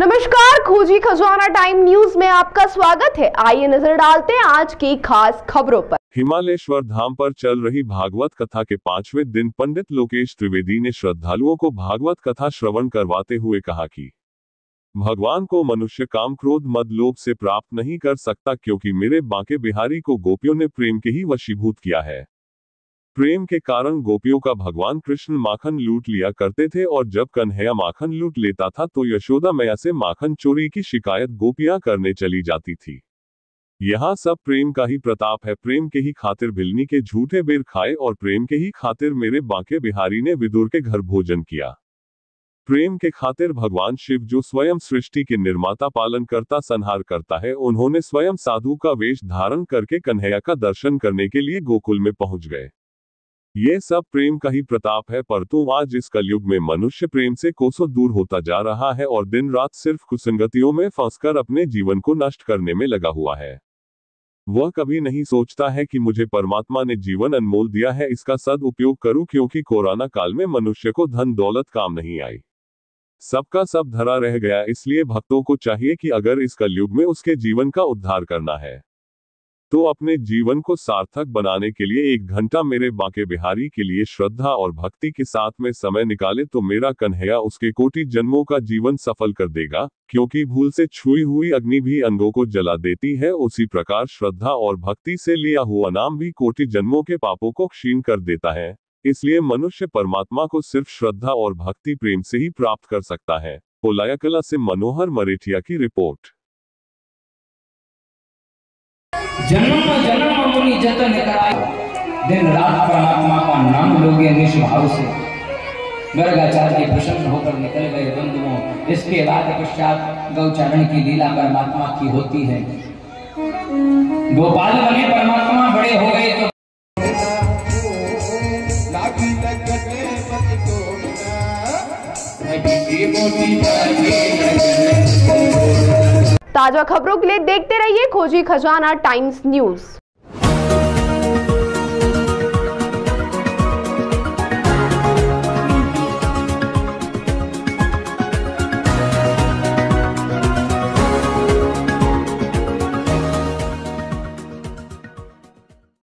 नमस्कार, खोजी खजाना टाइम न्यूज में आपका स्वागत है। आइए नजर डालते हैं आज की खास खबरों पर। हिमालयेश्वर धाम पर चल रही भागवत कथा के 5वें दिन पंडित लोकेश त्रिवेदी ने श्रद्धालुओं को भागवत कथा श्रवण करवाते हुए कहा कि भगवान को मनुष्य काम क्रोध मद लोभ से प्राप्त नहीं कर सकता, क्योंकि मेरे बांके बिहारी को गोपियों ने प्रेम के ही वशीभूत किया है। प्रेम के कारण गोपियों का भगवान कृष्ण माखन लूट लिया करते थे, और जब कन्हैया माखन लूट लेता था तो यशोदा मैया से माखन चोरी की शिकायत गोपियां करने चली जाती थी। यहाँ सब प्रेम का ही प्रताप है। प्रेम के ही खातिर भिलनी के झूठे बेर खाए, और प्रेम के ही खातिर मेरे बांके बिहारी ने विदुर के घर भोजन किया। प्रेम के खातिर भगवान शिव, जो स्वयं सृष्टि के निर्माता पालन करता संहार करता है, उन्होंने स्वयं साधु का वेश धारण करके कन्हैया का दर्शन करने के लिए गोकुल में पहुंच गए। ये सब प्रेम का ही प्रताप है, परंतु आज इस कलयुग में मनुष्य प्रेम से कोसों दूर होता जा रहा है और दिन रात सिर्फ कुसंगतियों में फंसकर अपने जीवन को नष्ट करने में लगा हुआ है। वह कभी नहीं सोचता है कि मुझे परमात्मा ने जीवन अनमोल दिया है, इसका सदुपयोग करूं, क्योंकि कोरोना काल में मनुष्य को धन दौलत काम नहीं आई, सबका सब धरा रह गया। इसलिए भक्तों को चाहिए कि अगर इस कलयुग में उसके जीवन का उद्धार करना है तो अपने जीवन को सार्थक बनाने के लिए 1 घंटा मेरे बांके बिहारी के लिए श्रद्धा और भक्ति के साथ में समय निकाले, तो मेरा कन्हैया उसके कोटि जन्मों का जीवन सफल कर देगा। क्योंकि भूल से छुई हुई अग्नि भी अंगों को जला देती है, उसी प्रकार श्रद्धा और भक्ति से लिया हुआ नाम भी कोटि जन्मों के पापों को क्षीण कर देता है। इसलिए मनुष्य परमात्मा को सिर्फ श्रद्धा और भक्ति प्रेम से ही प्राप्त कर सकता है। पोलायाकला से मनोहर मरेठिया की रिपोर्ट। जन्म जन्म मुनि जतन कराई, दिन रात परमात्मा का नाम लोगे निष्भाव से। गर्गाचार्य प्रसन्न होकर निकल गए बंधुओं। इसके बाद पश्चात गौचारण की लीला परमात्मा की होती है। गोपाल बने परमात्मा, बड़े हो गए तो ताजा खबरों के लिए देखते रहिए खोजी खजाना टाइम्स न्यूज।